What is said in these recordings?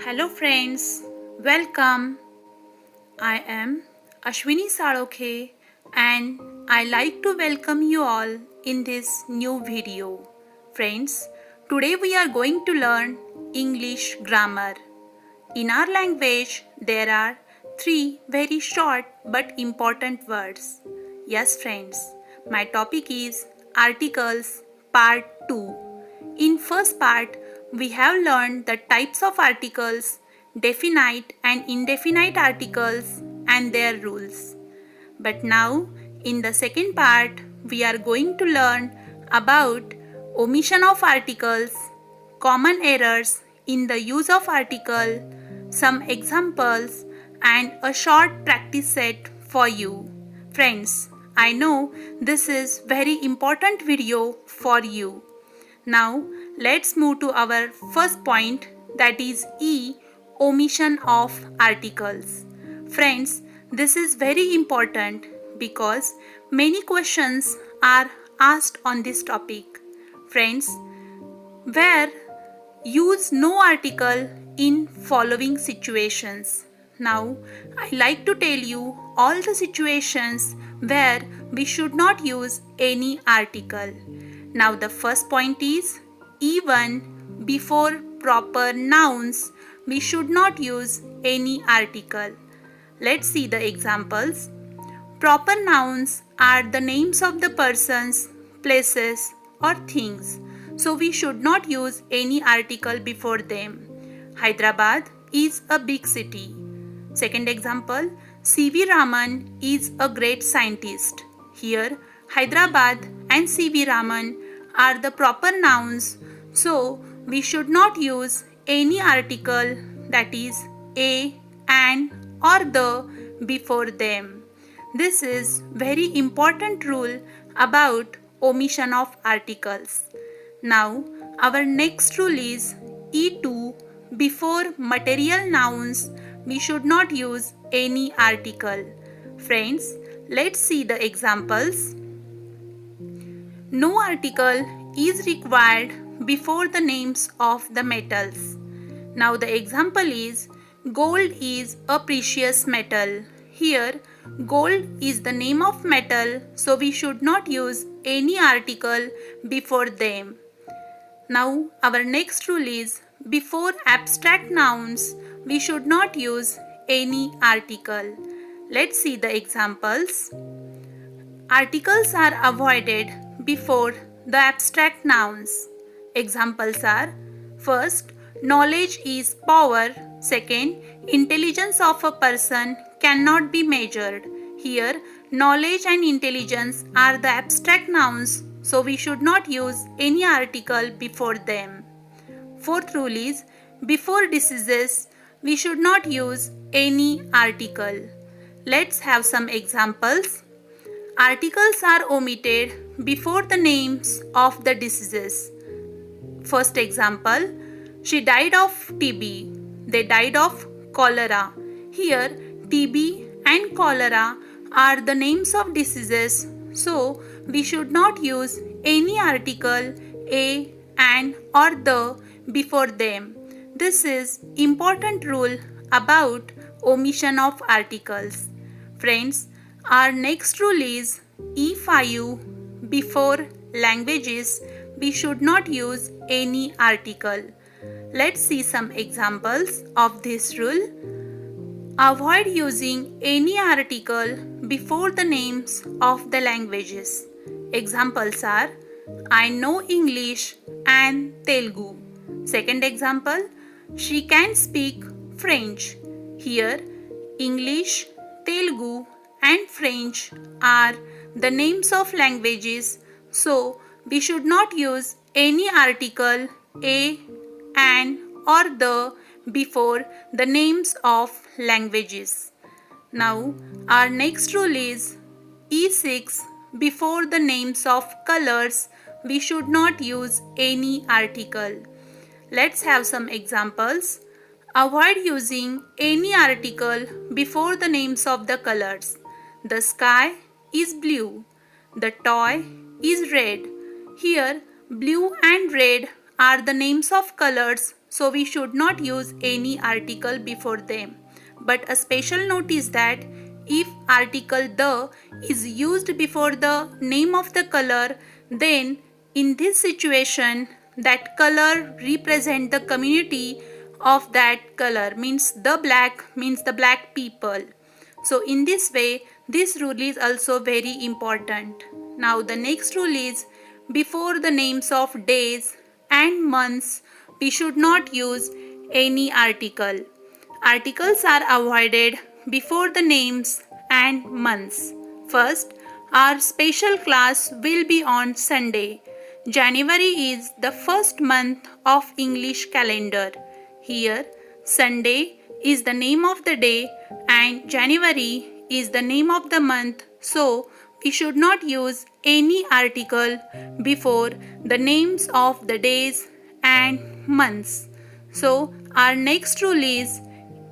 Hello friends, welcome. I am Ashwini Salokhe and I like to welcome you all in this new video. Friends, today we are going to learn English grammar. In our language, there are three very short but important words. Yes, friends, my topic is articles part 2. In first part, we have learned the types of articles, definite and indefinite articles and their rules. But now, in the second part, we are going to learn about omission of articles, common errors in the use of article, some examples, and a short practice set for you. Friends, I know this is very important video for you. Now, let's move to our first point, that is E, omission of articles. Friends, this is very important because many questions are asked on this topic. Friends, where use no article in following situations. Now, I like to tell you all the situations where we should not use any article. Now, the first point is even before proper nouns, we should not use any article. Let's see the examples. Proper nouns are the names of the persons, places, or things, so we should not use any article before them. Hyderabad is a big city. Second example, C.V. Raman is a great scientist. Here, Hyderabad and C.V. Raman are the proper nouns, so we should not use any article, that is a, an, or the before them. This is very important rule about omission of articles. Now, our next rule is E2, before material nouns we should not use any article. Friends, let's see the examples. No article is required before the names of the metals. Now the example is gold is a precious metal. Here gold is the name of metal, so we should not use any article before them. Now our next rule is before abstract nouns we should not use any article. Let's see the examples. Articles are avoided before the abstract nouns. Examples are: first, knowledge is power. Second, intelligence of a person cannot be measured. Here, knowledge and intelligence are the abstract nouns, so we should not use any article before them. Fourth rule is before diseases, we should not use any article. Let's have some examples. Articles are omitted before the names of the diseases. First example, she died of TB. They died of cholera. Here, TB and cholera are the names of diseases, so we should not use any article a, an, or the before them. This is important rule about omission of articles. Friends, our next rule is E5, before languages we should not use any article. Let's see some examples of this rule. Avoid using any article before the names of the languages. Examples are I know English and Telugu. Second example, she can speak French. Here, English, Telugu, and French are the names of languages, so we should not use any article a, an, or the before the names of languages. Now, our next rule is E6, before the names of colors we should not use any article. Let's have some examples. Avoid using any article before the names of the colors. The sky is blue. The toy is red. Here, blue and red are the names of colors, so we should not use any article before them. But a special note is that if article the is used before the name of the color, then in this situation that color represent the community of that color, means the black people. So in this way, this rule is also very important. Now the next rule is, before the names of days and months, we should not use any article. Articles are avoided before the names and months. First, our special class will be on Sunday. January is the first month of English calendar. Here, Sunday is the name of the day and January is the name of the month. So, we should not use any article before the names of the days and months. So, our next rule is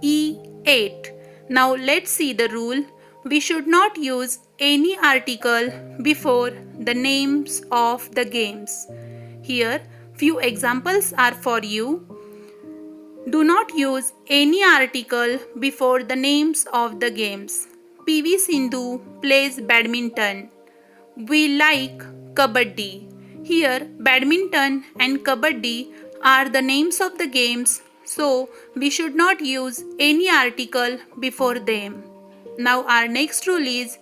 E8. Now, let's see the rule. We should not use any article before the names of the games. Here, few examples are for you. Do not use any article before the names of the games. PV Sindhu plays badminton. We like kabaddi. Here, badminton and kabaddi are the names of the games, so we should not use any article before them. Now our next rule is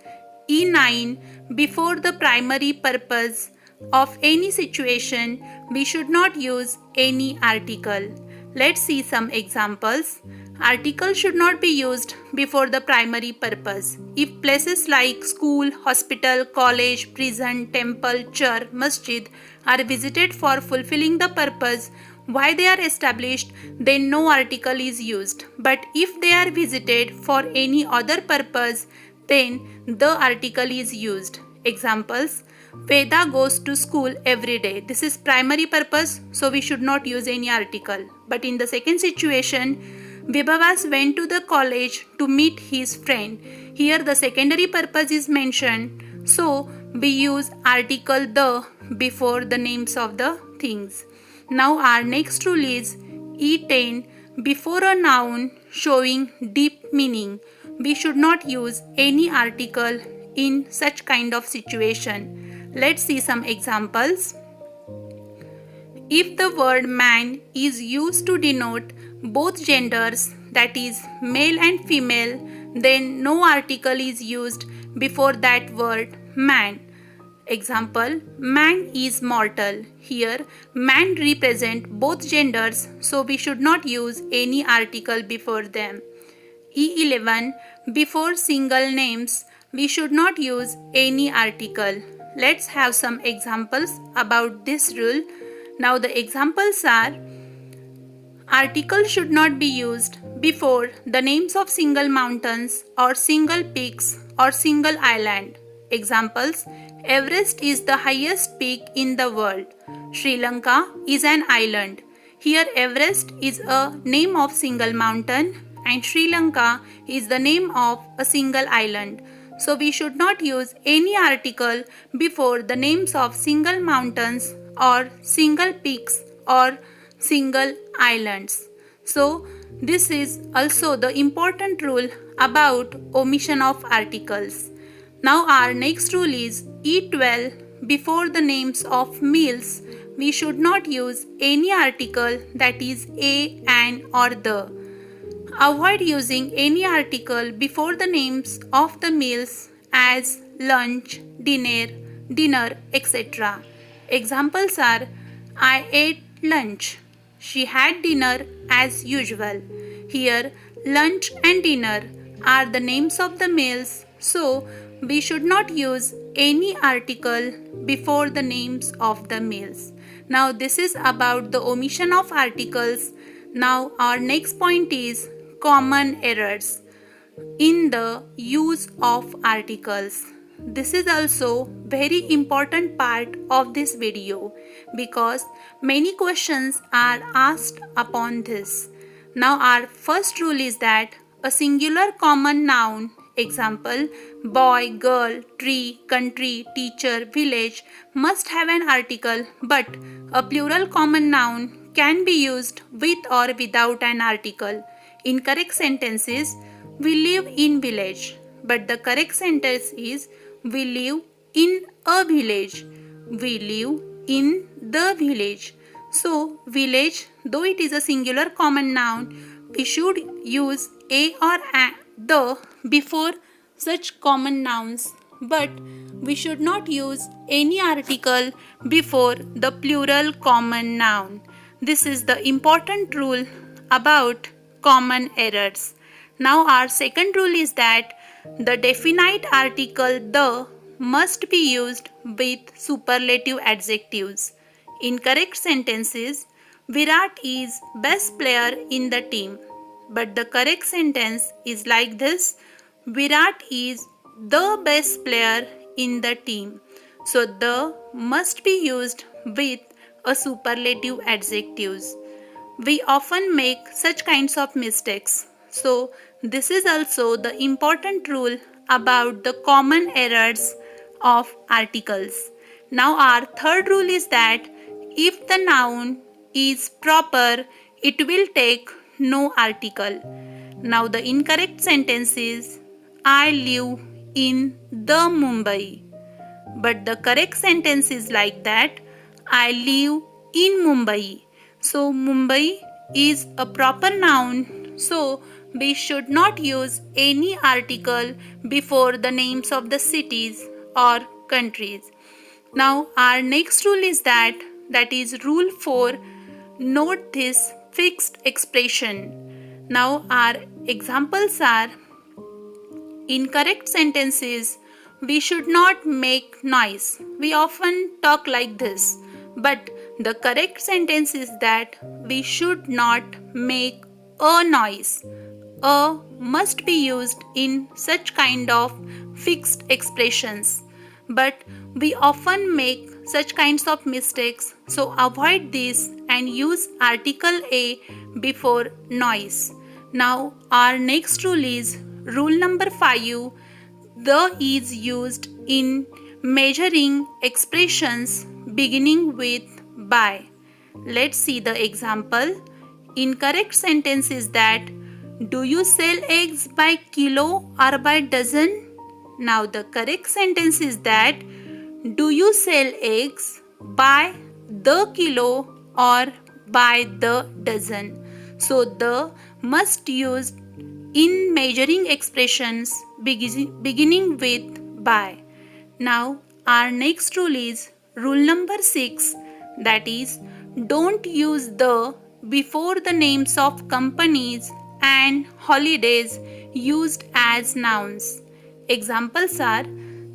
E9. Before the primary purpose of any situation, we should not use any article. Let's see some examples. Article should not be used before the primary purpose. If places like school, hospital, college, prison, temple, church, masjid are visited for fulfilling the purpose why they are established, then no article is used. But if they are visited for any other purpose, then the article is used. Examples: Veda goes to school every day. This is primary purpose, so we should not use any article. But in the second situation, Vibhavas went to the college to meet his friend. Here the secondary purpose is mentioned, so we use article the before the names of the things. Now our next rule is E10. Before a noun showing deep meaning, we should not use any article in such kind of situation. Let's see some examples. If the word man is used to denote both genders, that is male and female, then no article is used before that word man. Example: man is mortal. Here man represent both genders, so we should not use any article before them. E11. Before single names, we should not use any article. Let's have some examples about this rule. Now the examples are: article should not be used before the names of single mountains or single peaks or single island. Examples: Everest is the highest peak in the world. Sri Lanka is an island. Here Everest is a name of single mountain and Sri Lanka is the name of a single island. So we should not use any article before the names of single mountains or single peaks or single islands. So this is also the important rule about omission of articles. Now our next rule is E12. Before the names of meals, we should not use any article, that is a, an or the. Avoid using any article before the names of the meals as lunch, dinner, etc. Examples are: I ate lunch. She had dinner as usual. Here lunch and dinner are the names of the meals, so we should not use any article before the names of the meals. Now this is about the omission of articles. Now our next point is common errors in the use of articles. This is also very important part of this video because many questions are asked upon this. Now our first rule is that a singular common noun, example boy, girl, tree, country, teacher, village, must have an article, but a plural common noun can be used with or without an article. In correct sentences, we live in village, but the correct sentence is we live in a village. We live in the village. So, village, though it is a singular common noun, we should use a or the before such common nouns, but we should not use any article before the plural common noun. This is the important rule about common errors. Now our second rule is that the definite article the must be used with superlative adjectives. In correct sentences, Virat is best player in the team. But the correct sentence is like this: Virat is the best player in the team. So the must be used with a superlative adjectives. We often make such kinds of mistakes. So this is also the important rule about the common errors of articles. Now our third rule is that if the noun is proper, it will take no article. Now the incorrect sentence is I live in the Mumbai. But the correct sentence is like that I live in Mumbai. So Mumbai is a proper noun. So we should not use any article before the names of the cities or countries. Now our next rule is that is rule 4. Note this fixed expression. Now our examples are: in correct sentences, we should not make noise. We often talk like this, but the correct sentence is that we should not make a noise. A must be used in such kind of fixed expressions, but we often make such kinds of mistakes, so avoid this and use article a before noise. Now our next rule is rule number 5. The is used in measuring expressions beginning with by. Let's see the example. Incorrect sentence is that do you sell eggs by kilo or by dozen? Now the correct sentence is that do you sell eggs by the kilo or by the dozen? So the must used in measuring expressions beginning with by. Now our next rule is rule number 6, that is don't use the before the names of companies and holidays used as nouns. Examples are: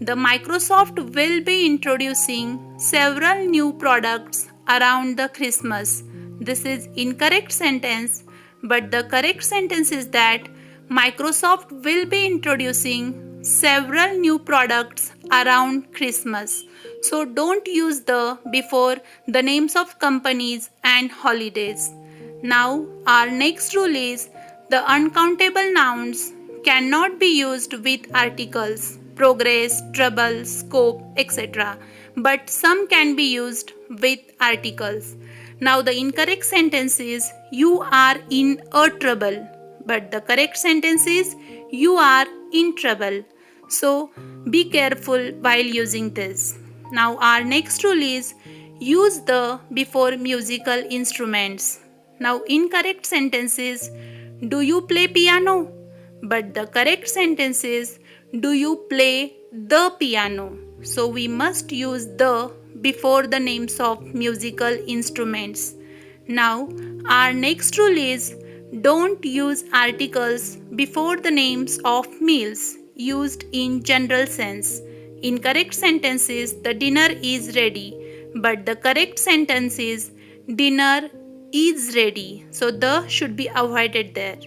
the Microsoft will be introducing several new products around the Christmas. This is incorrect sentence, but the correct sentence is that Microsoft will be introducing several new products around Christmas. So don't use the before the names of companies and holidays. Now our next rule is the uncountable nouns cannot be used with articles, progress, trouble, scope, etc. But some can be used with articles. Now the incorrect sentence is you are in a trouble, but the correct sentence is you are in trouble. So be careful while using this. Now our next rule is use the before musical instruments. Now incorrect sentence is do you play piano? But the correct sentence is do you play the piano? So we must use the before the names of musical instruments. Now our next rule is don't use articles before the names of meals used in general sense. Incorrect sentence is the dinner is ready, but the correct sentence is dinner is ready. So the should be avoided there.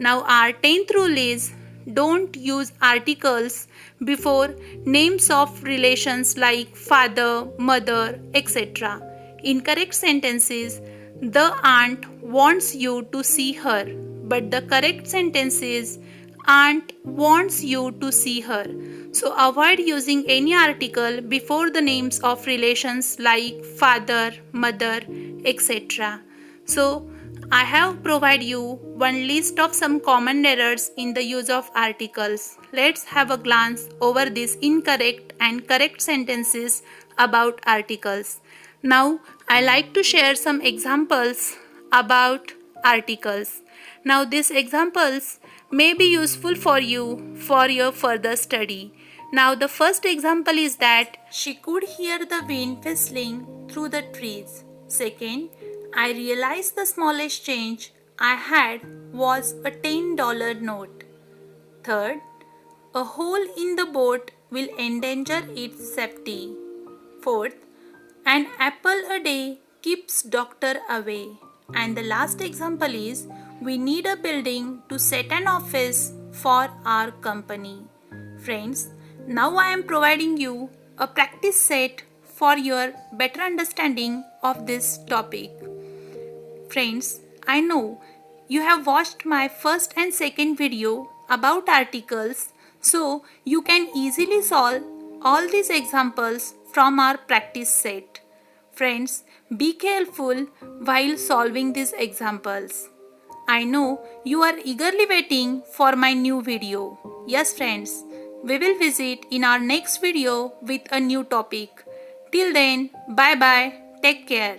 Now our 10th rule is don't use articles before names of relations like father, mother, etc. Incorrect sentence is the aunt wants you to see her, but the correct sentence is aunt wants you to see her. So avoid using any article before the names of relations like father, mother, etc. So, I have provided you one list of some common errors in the use of articles. Let's have a glance over these incorrect and correct sentences about articles. Now, I like to share some examples about articles. Now, these examples may be useful for you for your further study. Now, the first example is that she could hear the wind whistling through the trees. Second, I realized the smallest change I had was a $10 note. Third, a hole in the boat will endanger its safety. Fourth, an apple a day keeps doctor away. And the last example is we need a building to set an office for our company. Friends, now I am providing you a practice set for your better understanding of this topic. Friends, I know you have watched my first and second video about articles, so you can easily solve all these examples from our practice set. Friends, be careful while solving these examples. I know you are eagerly waiting for my new video. Yes friends, we will visit in our next video with a new topic. Till then, bye bye, take care.